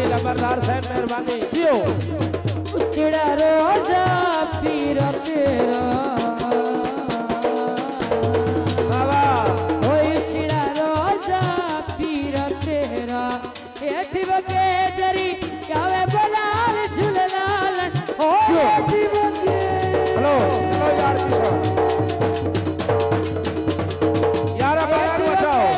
लंबरदार साहब मेहरबानी दियो उचड़ा रोजा पीर तेरा बाबा ओए उचड़ा रोजा पीर तेरा एठी बके डरी कावे बलाल झुललाल ओ एठी बके हेलो चलो यार किशोर यार बाहर बचाओ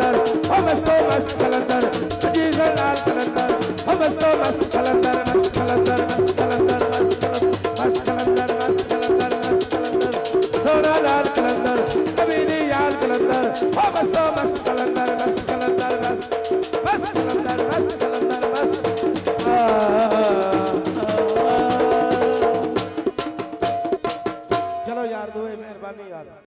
मस्त कलंदर अजीजर लाल कलंदर मस्त मस्त कलंदर मस्त कलंदर मस्त कलंदर मस्त कलंदर मस्त कलंदर मस्त कलंदर सोना लाल कलंदर कबीरी याल कलंदर मस्त मस्त